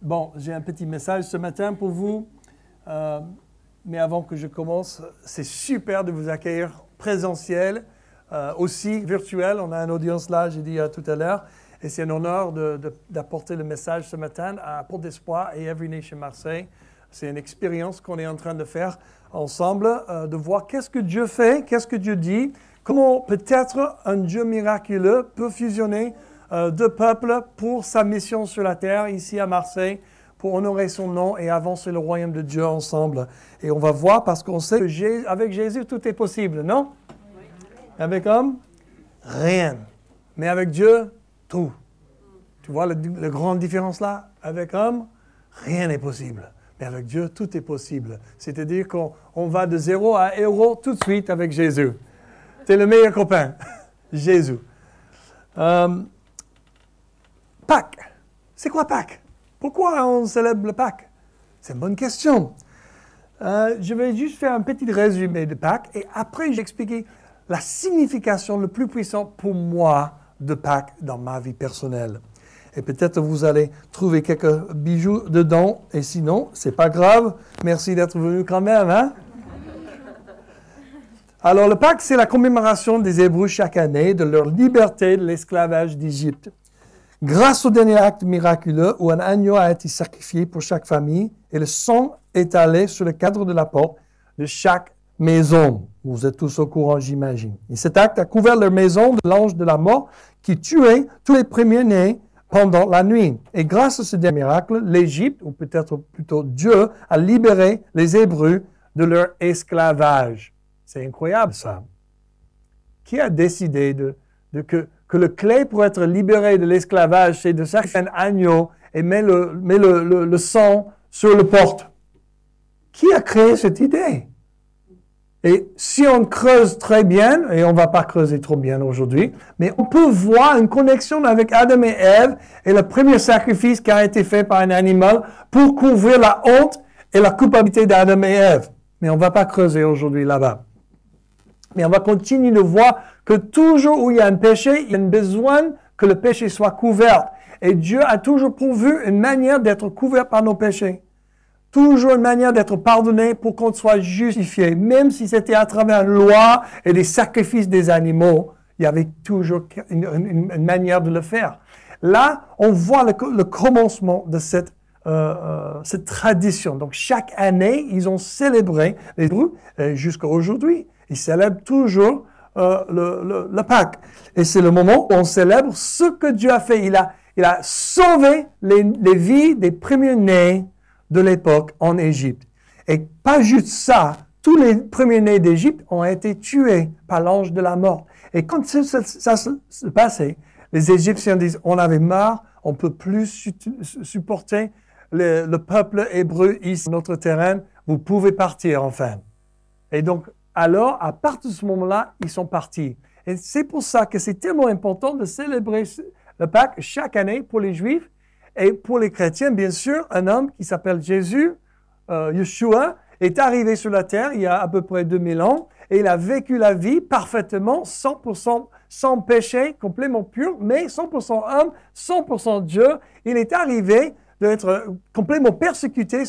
Bon, j'ai un petit message ce matin pour vous. Mais avant que je commence, c'est super de vous accueillir présentiel, aussi virtuel. On a une audience là, j'ai dit tout à l'heure. Et c'est un honneur d'apporter le message ce matin à Porte d'Espoir et Every Nation Marseille. C'est une expérience qu'on est en train de faire ensemble, de voir qu'est-ce que Dieu fait, qu'est-ce que Dieu dit, comment peut-être un Dieu miraculeux peut fusionner deux peuples pour sa mission sur la terre, ici à Marseille, pour honorer son nom et avancer le royaume de Dieu ensemble. Et on va voir parce qu'on sait qu'avec Jésus, tout est possible, non? Oui. Avec homme, rien. Mais avec Dieu, tout. Tu vois la grande différence là? Avec homme, rien n'est possible. Mais avec Dieu, tout est possible. C'est-à-dire qu'on va de 0 à héros tout de suite avec Jésus. C'est le meilleur copain, Jésus. Pâques. C'est quoi Pâques? Pourquoi on célèbre le Pâques? C'est une bonne question. Je vais juste faire un petit résumé de Pâques et après je vais expliquer la signification le plus puissante pour moi de Pâques dans ma vie personnelle. Et peut-être vous allez trouver quelques bijoux dedans et sinon, c'est pas grave. Merci d'être venu quand même, hein? Alors, le Pâques, c'est la commémoration des Hébreux chaque année de leur liberté de l'esclavage d'Égypte. Grâce au dernier acte miraculeux où un agneau a été sacrifié pour chaque famille et le sang est allé sur le cadre de la porte de chaque maison. Vous êtes tous au courant, j'imagine. Et cet acte a couvert leur maison de l'ange de la mort qui tuait tous les premiers-nés pendant la nuit. Et grâce à ce dernier miracle, l'Égypte, ou peut-être plutôt Dieu, a libéré les Hébreux de leur esclavage. C'est incroyable ça. Qui a décidé que le clé pour être libéré de l'esclavage, c'est de sacrifier un agneau et mettre le sang sur la porte? Qui a créé cette idée? Et si on creuse très bien, et on ne va pas creuser trop bien aujourd'hui, mais on peut voir une connexion avec Adam et Ève et le premier sacrifice qui a été fait par un animal pour couvrir la honte et la culpabilité d'Adam et Ève. Mais on ne va pas creuser aujourd'hui là-bas. Mais on va continuer de voir que toujours où il y a un péché, il y a besoin que le péché soit couvert. Et Dieu a toujours pourvu une manière d'être couvert par nos péchés. Toujours une manière d'être pardonné pour qu'on soit justifié. Même si c'était à travers une loi et des sacrifices des animaux, il y avait toujours une manière de le faire. Là, on voit le commencement de cette tradition. Donc, chaque année, ils ont célébré les Hébreux jusqu'à aujourd'hui. Ils célèbrent toujours le Pâques. Et c'est le moment où on célèbre ce que Dieu a fait. Il a sauvé les vies des premiers-nés de l'époque en Égypte. Et pas juste ça, tous les premiers-nés d'Égypte ont été tués par l'ange de la mort. Et quand ça se passait, les Égyptiens disent, on avait marre, on ne peut plus supporter le peuple hébreu ici sur notre terrain, vous pouvez partir enfin. Et donc, alors, à partir de ce moment-là, ils sont partis. Et c'est pour ça que c'est tellement important de célébrer le Pâques chaque année pour les Juifs. Et pour les chrétiens, bien sûr, un homme qui s'appelle Jésus, Yeshua, est arrivé sur la terre il y a à peu près 2000 ans et il a vécu la vie parfaitement, 100% sans péché, complètement pur, mais 100% homme, 100% Dieu. Il est arrivé d'être complètement persécuté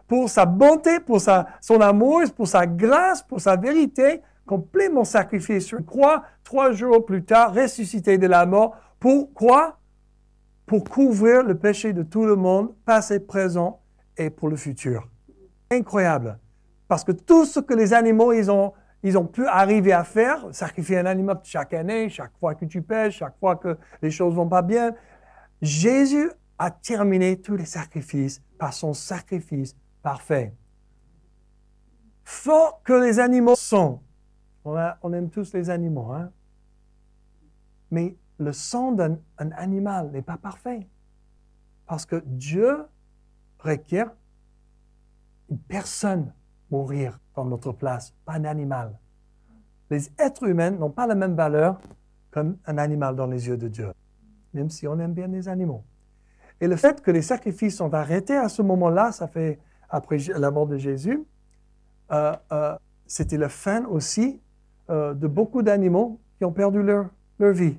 pour sa bonté, pour son amour, pour sa grâce, pour sa vérité, complètement sacrifié sur une croix, 3 jours plus tard, ressuscité de la mort. Pourquoi? Pour couvrir le péché de tout le monde, passé, présent et pour le futur. Incroyable. Parce que tout ce que les animaux, ils ont pu arriver à faire, sacrifier un animal chaque année, chaque fois que tu pêches, chaque fois que les choses vont pas bien, Jésus a terminé tous les sacrifices par son sacrifice parfait. Fort que les animaux sont. On aime tous les animaux, hein? Mais le sang d'un animal n'est pas parfait. Parce que Dieu requiert une personne mourir dans notre place, pas un animal. Les êtres humains n'ont pas la même valeur qu'un animal dans les yeux de Dieu, même si on aime bien les animaux. Et le fait que les sacrifices sont arrêtés à ce moment-là, ça fait après la mort de Jésus, c'était la fin aussi de beaucoup d'animaux qui ont perdu leur vie.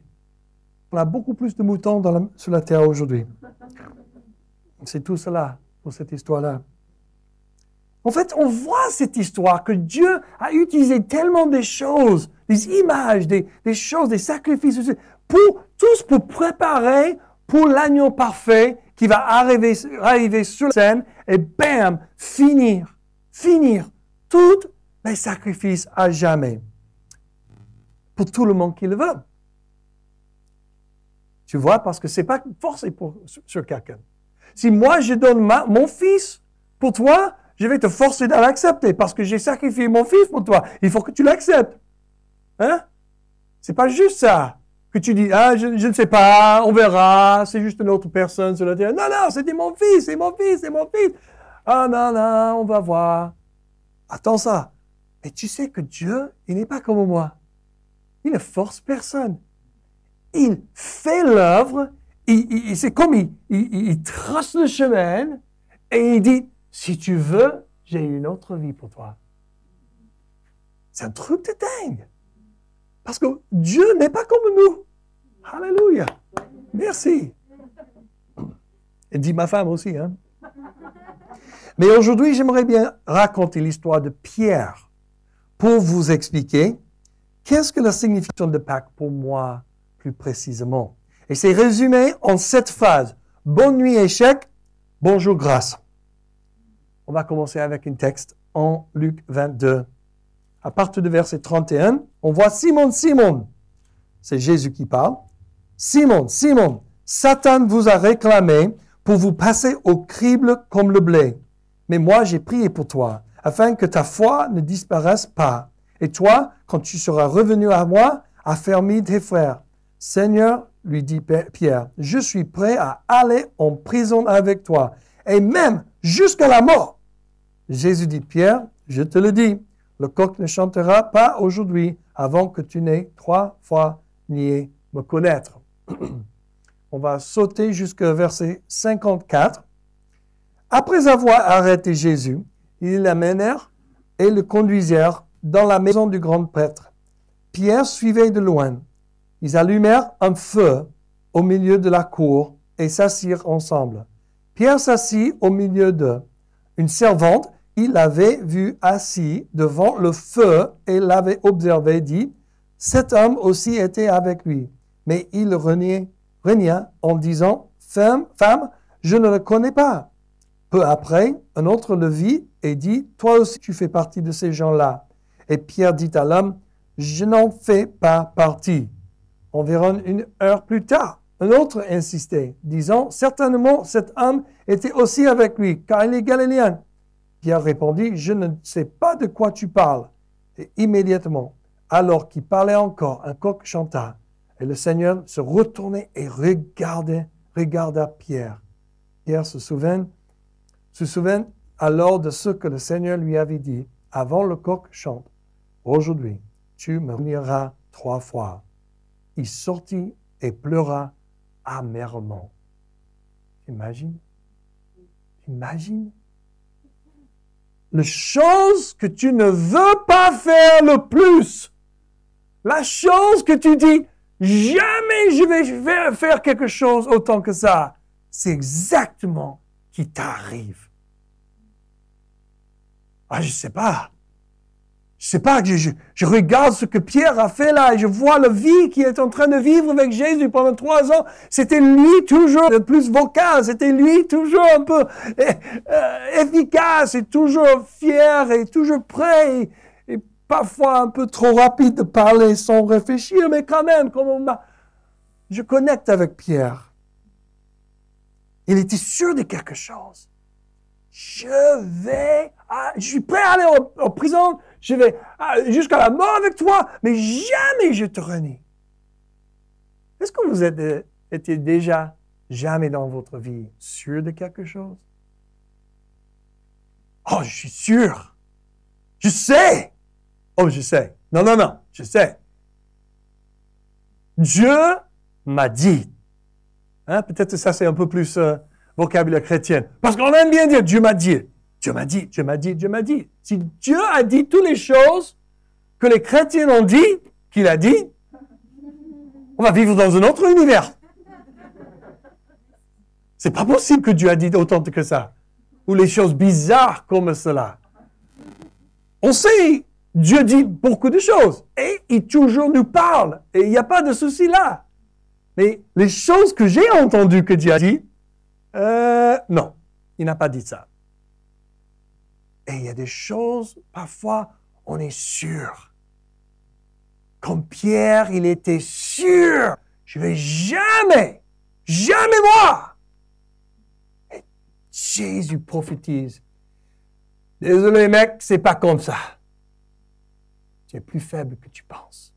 On a beaucoup plus de moutons sur la terre aujourd'hui. C'est tout cela pour cette histoire-là. En fait, on voit cette histoire que Dieu a utilisé tellement des choses, des images, des choses, des sacrifices, tous pour préparer pour l'agneau parfait qui va arriver sur la scène et bam, finir tous les sacrifices à jamais. Pour tout le monde qui le veut. Tu vois, parce que c'est pas forcé sur quelqu'un. Si moi je donne mon fils pour toi, je vais te forcer à l'accepter parce que j'ai sacrifié mon fils pour toi. Il faut que tu l'acceptes. Hein? C'est pas juste ça. Que tu dis, je ne sais pas, on verra, c'est juste une autre personne sur la terre. Non, c'était mon fils, c'est mon fils. Ah non, on va voir. Attends ça. Mais tu sais que Dieu, il n'est pas comme moi. Il ne force personne. Il fait l'œuvre, c'est comme il trace le chemin et il dit, si tu veux, j'ai une autre vie pour toi. C'est un truc de dingue. Parce que Dieu n'est pas comme nous. Alléluia. Merci. Et dit ma femme aussi. Hein? Mais aujourd'hui, j'aimerais bien raconter l'histoire de Pierre pour vous expliquer qu'est-ce que la signification de Pâques pour moi plus précisément. Et c'est résumé en 7 phrases. Bonne nuit, échec. Bonjour, grâce. On va commencer avec un texte en Luc 22. À partir du verset 31, on voit Simon. C'est Jésus qui parle. Simon, Satan vous a réclamé pour vous passer au crible comme le blé. Mais moi, j'ai prié pour toi, afin que ta foi ne disparaisse pas. Et toi, quand tu seras revenu à moi, affermis tes frères. Seigneur, lui dit Pierre, je suis prêt à aller en prison avec toi, et même jusqu'à la mort. Jésus dit, Pierre, je te le dis, le coq ne chantera pas aujourd'hui avant que tu n'aies 3 fois nié me connaître. On va sauter jusqu'au verset 54. Après avoir arrêté Jésus, ils l'amenèrent et le conduisirent dans la maison du grand prêtre. Pierre suivait de loin. Ils allumèrent un feu au milieu de la cour et s'assirent ensemble. Pierre s'assit au milieu d'eux. Une servante, il l'avait vu assis devant le feu et l'avait observé, dit, « Cet homme aussi était avec lui. » Mais il renia en disant, « Femme, je ne le connais pas. » Peu après, un autre le vit et dit, « Toi aussi tu fais partie de ces gens-là. » Et Pierre dit à l'homme, « Je n'en fais pas partie. » Environ 1 heure plus tard, un autre insistait, disant, « Certainement cet homme était aussi avec lui, car il est galiléen. » Pierre répondit, « Je ne sais pas de quoi tu parles. » Et immédiatement, alors qu'il parlait encore, un coq chanta. Et le Seigneur se retournait et regarda Pierre. Pierre se souvint alors de ce que le Seigneur lui avait dit avant le coq chante. « Aujourd'hui, tu me nieras 3 fois. » Il sortit et pleura amèrement. Imagine. La chose que tu ne veux pas faire le plus, la chose que tu dis, jamais je vais faire quelque chose autant que ça, c'est exactement qui t'arrive. Je sais pas, je regarde ce que Pierre a fait là et je vois la vie qu'il est en train de vivre avec Jésus pendant 3 ans. C'était lui toujours le plus vocal, c'était lui toujours un peu efficace et toujours fier et toujours prêt et parfois un peu trop rapide de parler sans réfléchir, mais quand même, je connecte avec Pierre. Il était sûr de quelque chose. Je suis prêt à aller en prison, je vais jusqu'à la mort avec toi, mais jamais je te renie. Est-ce que vous étiez déjà jamais dans votre vie sûr de quelque chose? Je suis sûr. Je sais. Je sais. Non, je sais. Dieu m'a dit. Peut-être que ça c'est un peu plus vocabulaire chrétien. Parce qu'on aime bien dire Dieu m'a dit. Dieu m'a dit. Si Dieu a dit toutes les choses que les chrétiens ont dit, qu'il a dit, on va vivre dans un autre univers. C'est pas possible que Dieu a dit autant que ça. Ou les choses bizarres comme cela. On sait, Dieu dit beaucoup de choses. Et il toujours nous parle. Et il n'y a pas de souci là. Mais les choses que j'ai entendues que Dieu a dit, non, il n'a pas dit ça. Et il y a des choses, parfois, on est sûr. Comme Pierre, il était sûr. Je ne vais jamais moi. Et Jésus prophétise. Désolé mec, c'est pas comme ça. Tu es plus faible que tu penses.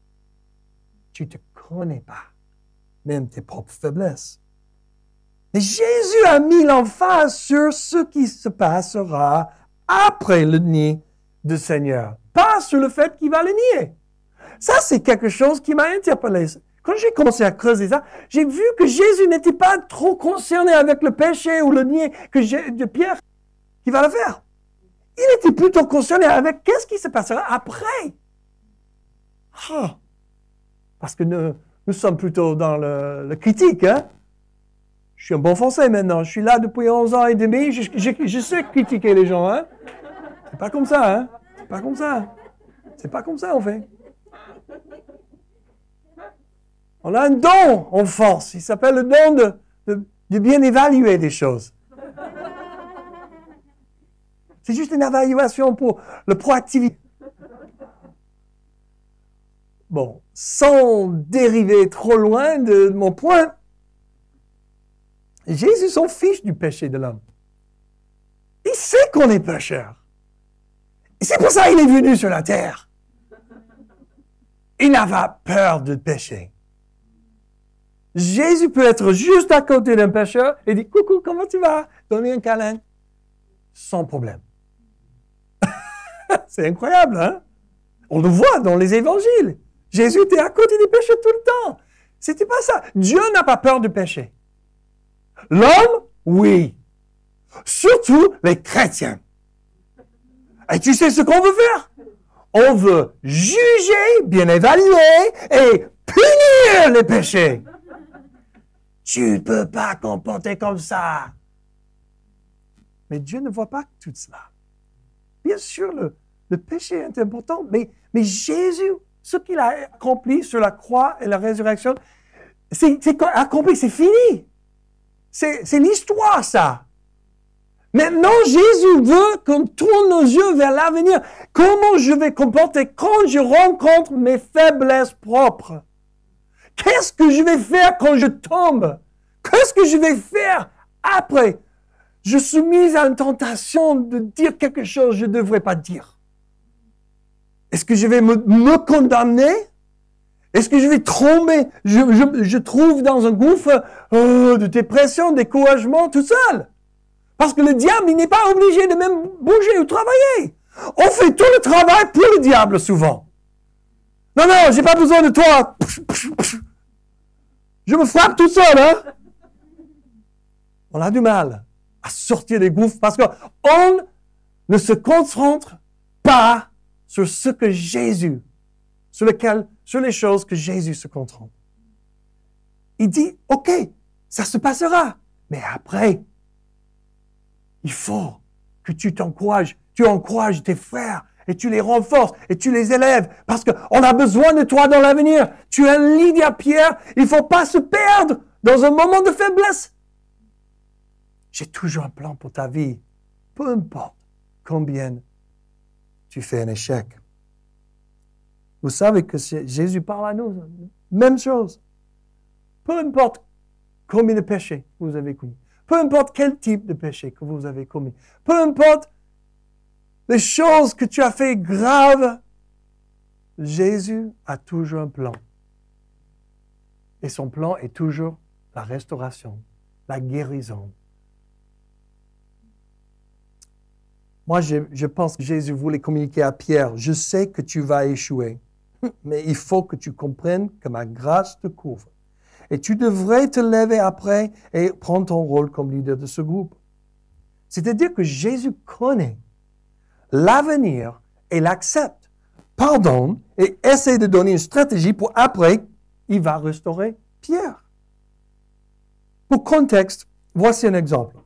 Tu ne te connais pas, même tes propres faiblesses. Mais Jésus a mis l'emphase sur ce qui se passera après le nier du Seigneur, pas sur le fait qu'il va le nier. Ça, c'est quelque chose qui m'a interpellé. Quand j'ai commencé à creuser ça, j'ai vu que Jésus n'était pas trop concerné avec le péché ou le nier de Pierre qui va le faire. Il était plutôt concerné avec qu'est-ce qui se passera après. Parce que nous sommes plutôt dans le critique, hein? Je suis un bon Français maintenant. Je suis là depuis 11 ans et demi. Je sais critiquer les gens, hein? C'est pas comme ça, hein? C'est pas comme ça. C'est pas comme ça, en fait. On a un don en force. Il s'appelle le don de bien évaluer des choses. C'est juste une évaluation pour le proactivité. Bon, sans dériver trop loin de mon point, Jésus s'en fiche du péché de l'homme. Il sait qu'on est pécheur. Et c'est pour ça qu'il est venu sur la terre. Il n'a pas peur de pécher. Jésus peut être juste à côté d'un pécheur et dire « Coucou, comment tu vas ?» Donner un câlin. Sans problème. C'est incroyable, hein? On le voit dans les évangiles. Jésus était à côté des pécheurs tout le temps. C'était pas ça. Dieu n'a pas peur de pécher. L'homme, oui. Surtout les chrétiens. Et tu sais ce qu'on veut faire? On veut juger, bien évaluer et punir les péchés. Tu ne peux pas comporter comme ça. Mais Dieu ne voit pas tout cela. Bien sûr, le péché est important, mais Jésus, ce qu'il a accompli sur la croix et la résurrection, c'est accompli, c'est fini. C'est l'histoire, ça. Maintenant, Jésus veut qu'on tourne nos yeux vers l'avenir. Comment je vais comporter quand je rencontre mes faiblesses propres? Qu'est-ce que je vais faire quand je tombe? Qu'est-ce que je vais faire après? Je suis mis à une tentation de dire quelque chose que je ne devrais pas dire. Est-ce que je vais me condamner? Est-ce que je vais tomber? Je trouve dans un gouffre de dépression, de découragement tout seul. Parce que le diable, il n'est pas obligé de même bouger ou travailler. On fait tout le travail pour le diable souvent. Non, j'ai pas besoin de toi. Je me frappe tout seul, hein? On a du mal à sortir des gouffres parce qu'on ne se concentre pas sur ce que Jésus, sur les choses que Jésus se concentre. Il dit, OK, ça se passera, mais après, il faut que tu t'encourages, tu encourages tes frères et tu les renforces et tu les élèves parce qu'on a besoin de toi dans l'avenir. Tu es un leader, Pierre, il ne faut pas se perdre dans un moment de faiblesse. J'ai toujours un plan pour ta vie, peu importe combien tu fais un échec. Vous savez que Jésus parle à nous, même chose. Peu importe combien de péchés vous avez commis, peu importe quel type de péché que vous avez commis, peu importe les choses que tu as fait graves, Jésus a toujours un plan. Et son plan est toujours la restauration, la guérison. Moi, je pense que Jésus voulait communiquer à Pierre, je sais que tu vas échouer, mais il faut que tu comprennes que ma grâce te couvre. Et tu devrais te lever après et prendre ton rôle comme leader de ce groupe. C'est-à-dire que Jésus connaît l'avenir et l'accepte, pardonne et essaie de donner une stratégie pour après, il va restaurer Pierre. Pour contexte, voici un exemple.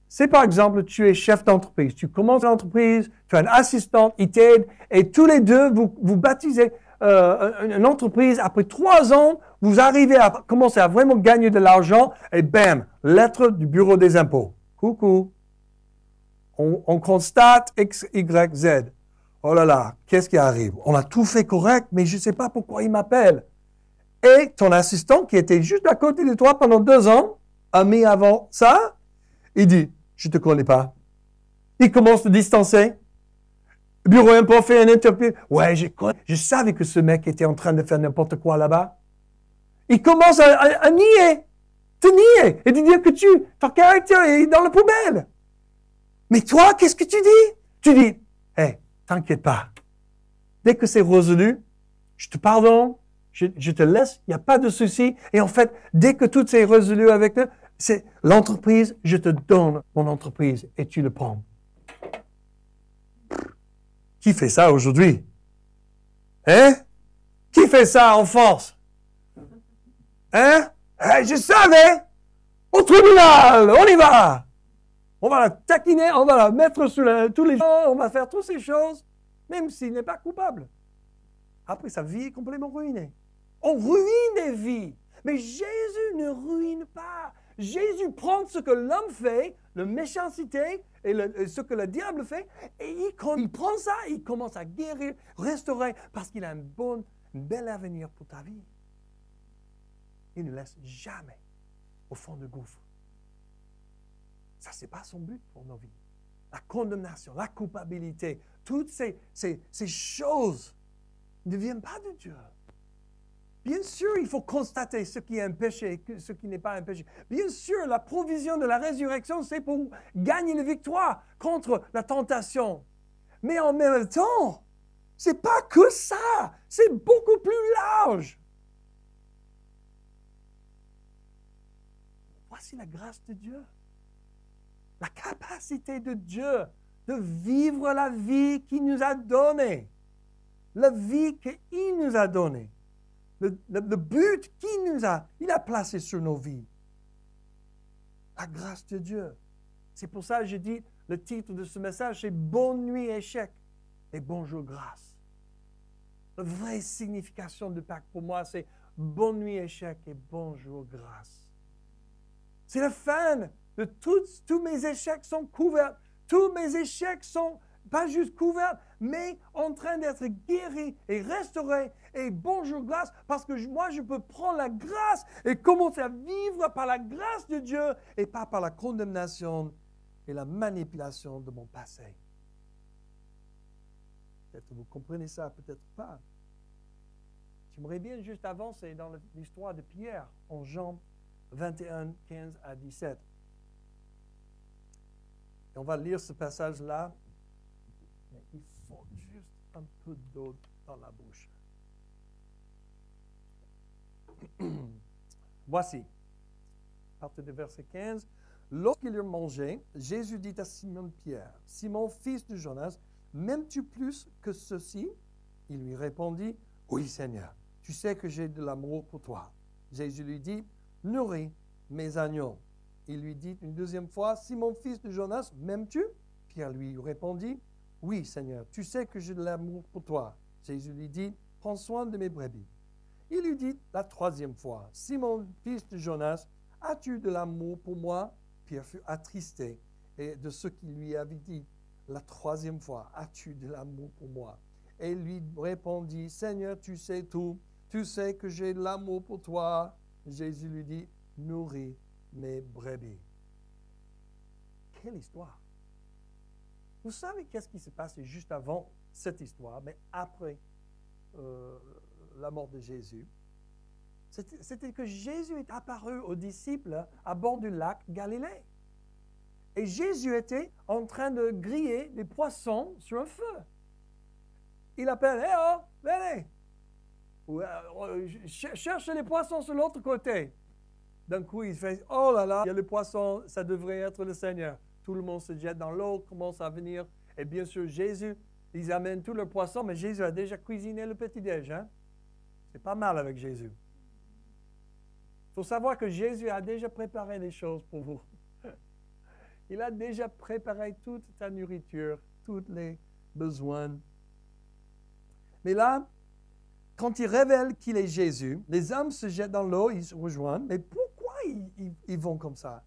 C'est par exemple, tu es chef d'entreprise. Tu commences l'entreprise, tu as un assistant, il t'aide, et tous les deux, vous baptisez une entreprise. Après 3 ans, vous arrivez à commencer à vraiment gagner de l'argent, et bam, lettre du bureau des impôts. Coucou. On constate X, Y, Z. Oh là là, qu'est-ce qui arrive? On a tout fait correct, mais je ne sais pas pourquoi il m'appelle. Et ton assistant, qui était juste à côté de toi pendant 2 ans, ami avant ça, il dit, je ne te connais pas. Il commence à te distancer. Le bureau impôt fait un interview. Ouais, je savais que ce mec était en train de faire n'importe quoi là-bas. Il commence à nier, te nier, et de dire que ton caractère est dans la poubelle. Mais toi, qu'est-ce que tu dis? Tu dis, hey, t'inquiète pas. Dès que c'est résolu, je te pardonne, je te laisse, il n'y a pas de souci. Et en fait, dès que tout est résolu avec eux, c'est l'entreprise, je te donne mon entreprise et tu le prends. Qui fait ça aujourd'hui? Hein? Qui fait ça en force? Hein? Hey, je savais! Au tribunal! On y va! On va la taquiner, on va la mettre sous tous les gens, on va faire toutes ces choses, même s'il n'est pas coupable. Après, sa vie est complètement ruinée. On ruine des vies. Mais Jésus ne ruine pas. Jésus prend ce que l'homme fait, la méchanceté et ce que le diable fait, et quand il prend ça, il commence à guérir, restaurer, parce qu'il a un bel avenir pour ta vie. Il ne laisse jamais au fond du gouffre. Ça, ce n'est pas son but pour nos vies. La condamnation, la culpabilité, toutes ces choses ne viennent pas de Dieu. Bien sûr, il faut constater ce qui est un péché et ce qui n'est pas un péché. Bien sûr, la provision de la résurrection, c'est pour gagner la victoire contre la tentation. Mais en même temps, ce n'est pas que ça. C'est beaucoup plus large. Voici la grâce de Dieu. La capacité de Dieu de vivre la vie qu'il nous a donnée. La vie qu'il nous a donnée. Le but qu'il a placé sur nos vies. La grâce de Dieu. C'est pour ça que je dis, le titre de ce message, c'est « Bonne nuit, échec et bonjour, grâce ». La vraie signification de Pâques pour moi, c'est « Bonne nuit, échec et bonjour, grâce ». C'est la fin de tous mes échecs sont couverts. Tous mes échecs sont pas juste couverts, mais en train d'être guéris et restaurés. Et bonjour grâce, parce que moi, je peux prendre la grâce et commencer à vivre par la grâce de Dieu et pas par la condamnation et la manipulation de mon passé. Peut-être que vous comprenez ça, peut-être pas. J'aimerais bien juste avancer dans l'histoire de Pierre en Jean 21, 15 à 17. Et on va lire ce passage-là. Mais il faut juste un peu d'eau dans la bouche. Voici, à partir du verset 15. Lorsqu'il eurent mangé, Jésus dit à Simon-Pierre, « Simon, fils de Jonas, m'aimes-tu plus que ceci ?» Il lui répondit, « Oui, Seigneur, tu sais que j'ai de l'amour pour toi. » Jésus lui dit, « Nourris mes agneaux. » Il lui dit une deuxième fois, « Simon, fils de Jonas, m'aimes-tu » Pierre lui répondit, « Oui, Seigneur, tu sais que j'ai de l'amour pour toi. » Jésus lui dit, « Prends soin de mes brebis. » Il lui dit la troisième fois, « Simon, fils de Jonas, as-tu de l'amour pour moi » Pierre fut attristé et de ce qu'il lui avait dit la troisième fois, « As-tu de l'amour pour moi » Et il lui répondit, « Seigneur, tu sais tout, tu sais que j'ai de l'amour pour toi. » Jésus lui dit, « Nourris mes brebis. » Quelle histoire! Vous savez qu'est-ce qui s'est passé juste avant cette histoire, mais après la mort de Jésus? C'était que Jésus est apparu aux disciples à bord du lac Galilée. Et Jésus était en train de griller des poissons sur un feu. Il appelle, « Hé oh, venez! Cherche les poissons sur l'autre côté. » D'un coup, il fait, « Oh là là, il y a le poisson, ça devrait être le Seigneur. » Tout le monde se jette dans l'eau, commence à venir. Et bien sûr, Jésus, ils amènent tout le poisson, mais Jésus a déjà cuisiné le petit-déj. Hein? C'est pas mal avec Jésus. faut savoir que Jésus a déjà préparé les choses pour vous. Il a déjà préparé toute ta nourriture, tous les besoins. Mais là, quand il révèle qu'il est Jésus, les hommes se jettent dans l'eau, ils se rejoignent. Mais pourquoi ils vont comme ça?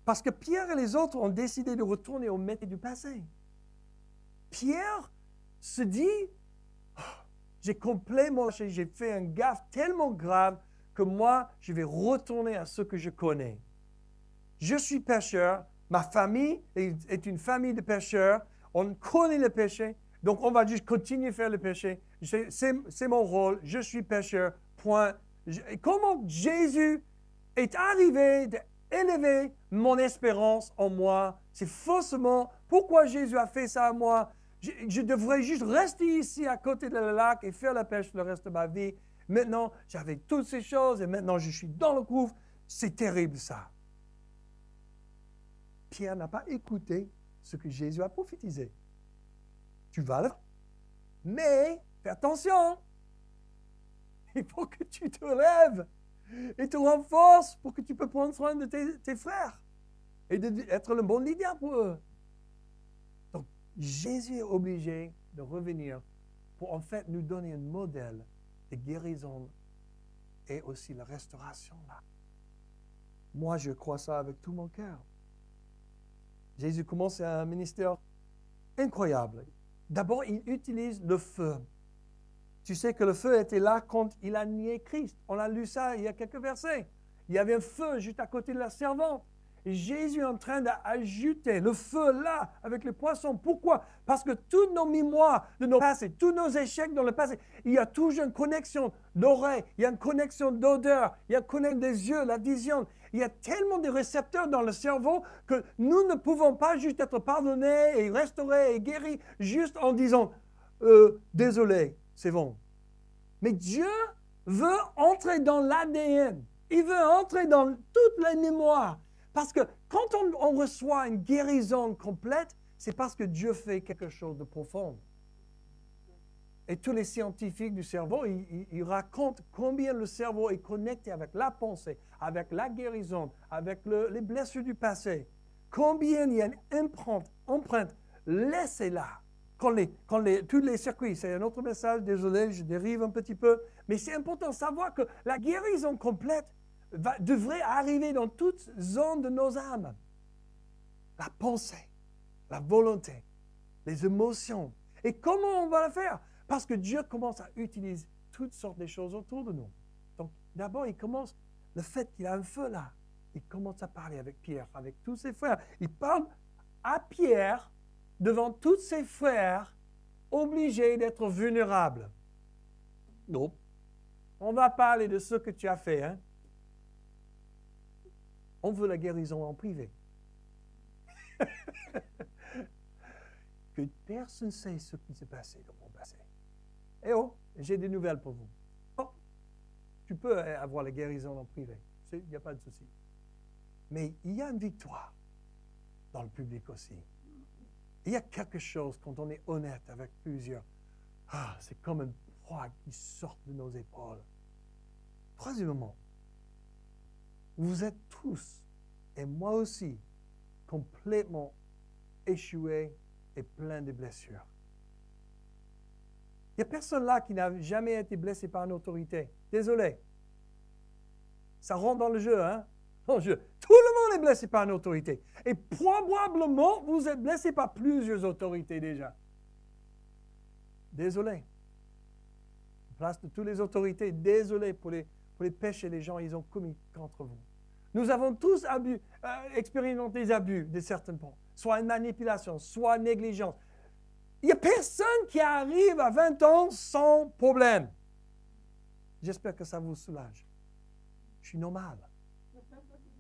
Parce que Pierre et les autres ont décidé de retourner au maître du passé. Pierre se dit, oh, j'ai fait un gaffe tellement grave que moi, je vais retourner à ce que je connais. Je suis pécheur, ma famille est une famille de pécheurs, on connaît le péché, donc on va juste continuer à faire le péché. C'est mon rôle, je suis pécheur, point. Comment Jésus est arrivé d'élever mon espérance en moi? C'est faussement. Pourquoi Jésus a fait ça à moi? Je devrais juste rester ici à côté de le lac et faire la pêche le reste de ma vie. Maintenant, j'avais toutes ces choses et maintenant je suis dans le gouffre. C'est terrible ça. Pierre n'a pas écouté ce que Jésus a prophétisé. Tu vas le faire. Mais, fais attention. Il faut que tu te lèves et te renforces pour que tu peux prendre soin de tes frères et d'être le bon leader pour eux. Donc, Jésus est obligé de revenir pour en fait nous donner un modèle de guérison et aussi la restauration là. Moi, je crois ça avec tout mon cœur. Jésus commence un ministère incroyable. D'abord, il utilise le feu. Tu sais que le feu était là quand il a nié Christ. On a lu ça il y a quelques versets. Il y avait un feu juste à côté de la servante. Et Jésus est en train d'ajouter le feu là avec les poissons. Pourquoi? Parce que toutes nos mémoires de nos passés, tous nos échecs dans le passé, il y a toujours une connexion d'oreille, il y a une connexion d'odeur, il y a une connexion des yeux, la vision. Il y a tellement de récepteurs dans le cerveau que nous ne pouvons pas juste être pardonnés et restaurés et guéris juste en disant désolé, c'est bon. Mais Dieu veut entrer dans l'ADN. Il veut entrer dans toutes les mémoires. Parce que quand on reçoit une guérison complète, c'est parce que Dieu fait quelque chose de profond. Et tous les scientifiques du cerveau, ils racontent combien le cerveau est connecté avec la pensée, avec la guérison, avec les blessures du passé. Combien il y a une empreinte laissée là. Tous les circuits, c'est un autre message, désolé, je dérive un petit peu, mais c'est important de savoir que la guérison complète devrait arriver dans toute zone de nos âmes. La pensée, la volonté, les émotions. Et comment on va le faire? Parce que Dieu commence à utiliser toutes sortes de choses autour de nous. Donc, d'abord, il commence, le fait qu'il a un feu là, il commence à parler avec Pierre, avec tous ses frères. Il parle à Pierre devant tous ses frères, obligés d'être vulnérables. Non. On va parler de ce que tu as fait, hein? On veut la guérison en privé. Que personne ne sait ce qui s'est passé dans mon passé. Eh oh, j'ai des nouvelles pour vous. Oh, tu peux avoir la guérison en privé. Il n'y a pas de souci. Mais il y a une victoire dans le public aussi. Il y a quelque chose, quand on est honnête avec plusieurs, c'est comme un poids qui sort de nos épaules. Troisièmement, vous êtes tous, et moi aussi, complètement échoués et pleins de blessures. Il n'y a personne là qui n'a jamais été blessé par une autorité. Désolé. Ça rentre dans le jeu, hein? Dans le jeu. Tout le monde est blessé par une autorité. Et probablement, vous êtes blessé par plusieurs autorités déjà. Désolé. En place de toutes les autorités, désolé pour les péchés les gens ils ont commis contre vous. Nous avons tous expérimenté des abus de certains points, soit une manipulation, soit une négligence. Il n'y a personne qui arrive à 20 ans sans problème. J'espère que ça vous soulage. Je suis normal.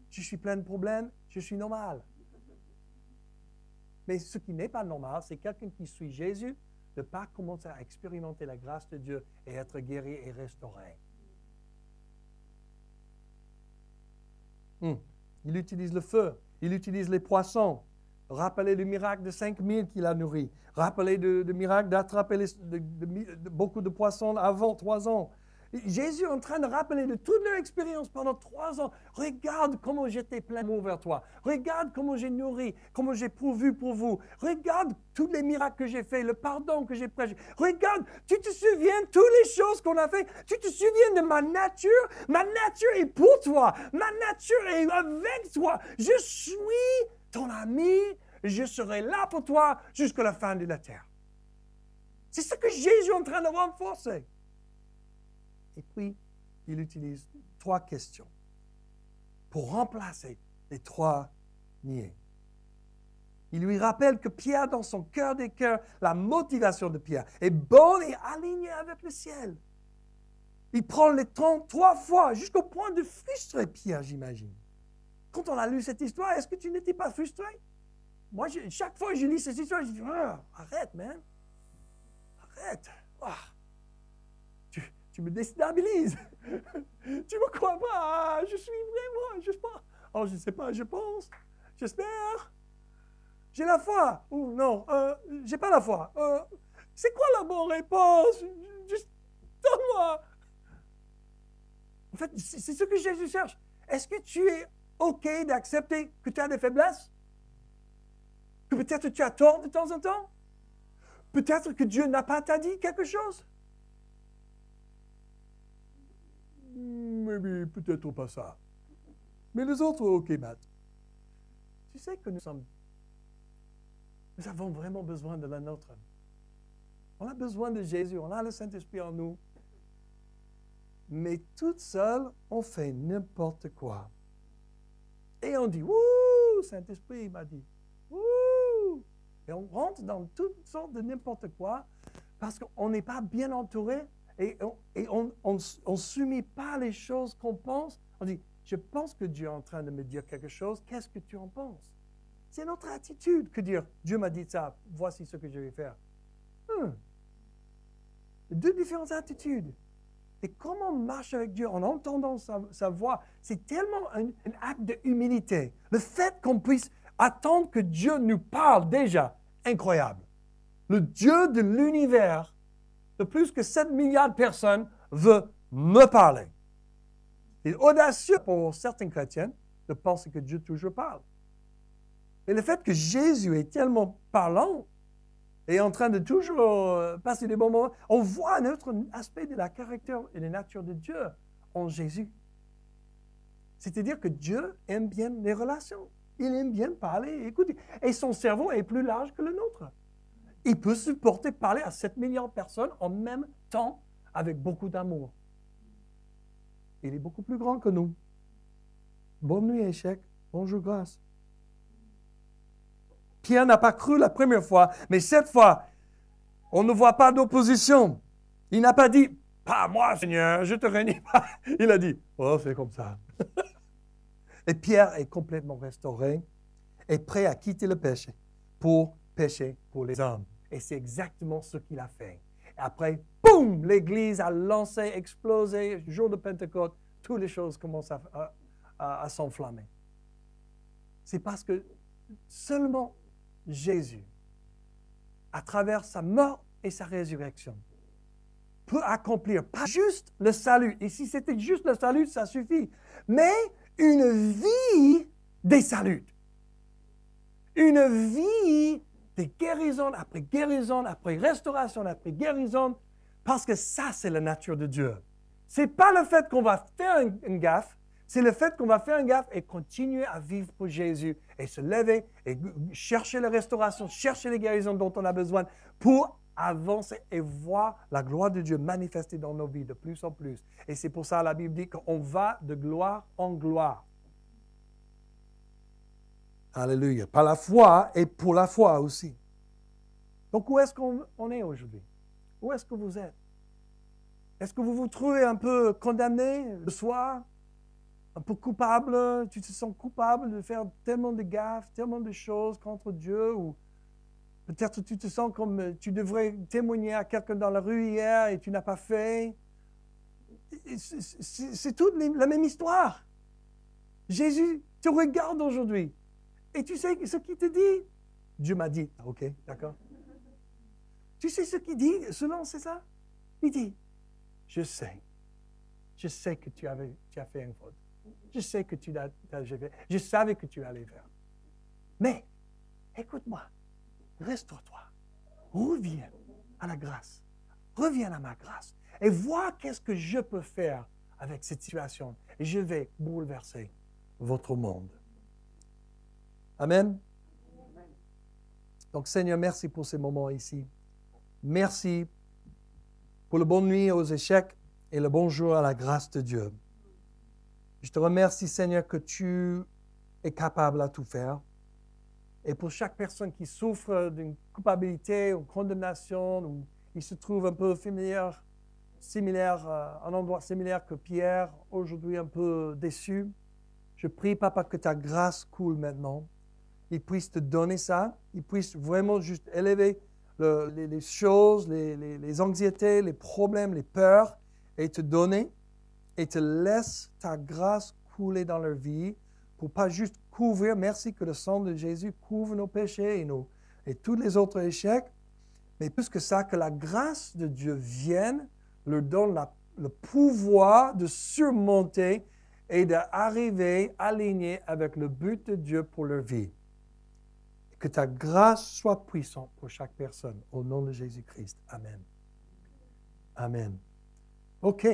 Je suis plein de problèmes, je suis normal. Mais ce qui n'est pas normal, c'est quelqu'un qui suit Jésus, de ne pas commencer à expérimenter la grâce de Dieu et être guéri et restauré. Il utilise le feu, il utilise les poissons. Rappelez le miracle de 5000 qu'il a nourri. Rappelez le miracle d'attraper beaucoup de poissons avant 3 ans. Jésus est en train de rappeler de toute leur expérience pendant 3 ans. Regarde comment j'étais plein d'amour vers toi. Regarde comment j'ai nourri, comment j'ai pourvu pour vous. Regarde tous les miracles que j'ai faits, le pardon que j'ai prêché. Regarde, tu te souviens de toutes les choses qu'on a faites. Tu te souviens de ma nature. Ma nature est pour toi. Ma nature est avec toi. Je suis ton ami. Je serai là pour toi jusqu'à la fin de la terre. C'est ce que Jésus est en train de renforcer. Et puis, il utilise 3 questions pour remplacer les 3 niais. Il lui rappelle que Pierre, dans son cœur des cœurs, la motivation de Pierre est bonne et alignée avec le ciel. Il prend le temps 3 fois, jusqu'au point de frustrer Pierre, j'imagine. Quand on a lu cette histoire, est-ce que tu n'étais pas frustré? Moi, chaque fois que je lis cette histoire, je dis, arrête, man. Arrête. Tu me déstabilises. Tu me crois pas. Je suis vraiment, je sais pas. Je ne sais pas, je pense. J'espère. J'ai la foi. Ou non, j'ai pas la foi. C'est quoi la bonne réponse? Juste donne-moi. En fait, c'est ce que Jésus cherche. Est-ce que tu es OK d'accepter que tu as des faiblesses? Que peut-être tu as tort de temps en temps? Peut-être que Dieu n'a pas t'a dit quelque chose? Mais peut-être pas ça. Mais les autres, OK, Matt. Tu sais que nous avons vraiment besoin de la nôtre. On a besoin de Jésus, on a le Saint-Esprit en nous. Mais toute seule, on fait n'importe quoi. Et on dit, ouh, Saint-Esprit m'a dit, ouh. Et on rentre dans toutes sortes de n'importe quoi parce qu'on n'est pas bien entouré et on ne soumet pas les choses qu'on pense. On dit, je pense que Dieu est en train de me dire quelque chose, qu'est-ce que tu en penses? C'est notre attitude que dire, Dieu m'a dit ça, voici ce que je vais faire. 2 différentes attitudes. Et comment on marche avec Dieu en entendant sa voix, c'est tellement un acte d'humilité. Le fait qu'on puisse attendre que Dieu nous parle déjà, incroyable. Le Dieu de l'univers, de plus que 7 milliards de personnes, veut me parler. C'est audacieux pour certains chrétiens de penser que Dieu toujours parle. Et le fait que Jésus est tellement parlant et en train de toujours passer des bons moments, on voit un autre aspect de la caractère et de la nature de Dieu en Jésus. C'est-à-dire que Dieu aime bien les relations. Il aime bien parler, écouter. Et son cerveau est plus large que le nôtre. Il peut supporter parler à 7 milliards de personnes en même temps avec beaucoup d'amour. Il est beaucoup plus grand que nous. Bonne nuit, échec. Bonjour, grâce. Pierre n'a pas cru la première fois, mais cette fois, on ne voit pas d'opposition. Il n'a pas dit, pas moi, Seigneur, je te renie pas. Il a dit, oh, c'est comme ça. Et Pierre est complètement restauré et prêt à quitter le péché pour pécher pour les hommes. Et c'est exactement ce qu'il a fait. Et après, boum, l'Église a lancé, explosé, jour de Pentecôte, toutes les choses commencent à s'enflammer. C'est parce que seulement Jésus, à travers sa mort et sa résurrection, peut accomplir pas juste le salut. Et si c'était juste le salut, ça suffit. Mais une vie des saluts. Une vie de guérison après restauration, après guérison, parce que ça, c'est la nature de Dieu. Ce n'est pas le fait qu'on va faire une gaffe, c'est le fait qu'on va faire une gaffe et continuer à vivre pour Jésus et se lever et chercher la restauration, chercher les guérisons dont on a besoin pour avancer et voir la gloire de Dieu manifester dans nos vies de plus en plus. Et c'est pour ça que la Bible dit qu'on va de gloire en gloire. Alléluia. Par la foi et pour la foi aussi. Donc, où est-ce qu'on est aujourd'hui? Où est-ce que vous êtes? Est-ce que vous vous trouvez un peu condamné le soir? Un peu coupable? Tu te sens coupable de faire tellement de gaffes, tellement de choses contre Dieu? Ou peut-être tu te sens comme tu devrais témoigner à quelqu'un dans la rue hier et tu n'as pas fait. C'est toute la même histoire. Jésus te regarde aujourd'hui. Et tu sais ce qu'il te dit? Dieu m'a dit. OK, d'accord. Tu sais ce qu'il dit selon c'est ça? Il dit, je sais je sais que tu as fait une faute. Je sais que je savais que tu allais faire. Mais, écoute-moi, restaure-toi, reviens à la grâce, reviens à ma grâce et vois qu'est-ce que je peux faire avec cette situation. Et je vais bouleverser votre monde. Amen. Donc, Seigneur, merci pour ces moments ici. Merci pour le bonne nuit aux échecs et le bonjour à la grâce de Dieu. Je te remercie, Seigneur, que tu es capable à tout faire. Et pour chaque personne qui souffre d'une culpabilité ou condamnation, ou il se trouve un peu un endroit similaire que Pierre, aujourd'hui un peu déçu, je prie, Papa, que ta grâce coule maintenant. Il puisse te donner ça. Il puisse vraiment juste élever les choses, les anxiétés, les problèmes, les peurs, et te donner, et te laisse ta grâce couler dans leur vie pour pas juste couvrir. Merci que le sang de Jésus couvre nos péchés et tous les autres échecs, mais plus que ça, que la grâce de Dieu vienne, leur donne le pouvoir de surmonter et d'arriver aligné avec le but de Dieu pour leur vie. Que ta grâce soit puissante pour chaque personne. Au nom de Jésus-Christ. Amen. Amen. OK.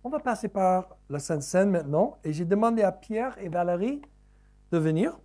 On va passer par la Sainte Seine maintenant. Et j'ai demandé à Pierre et Valérie de venir.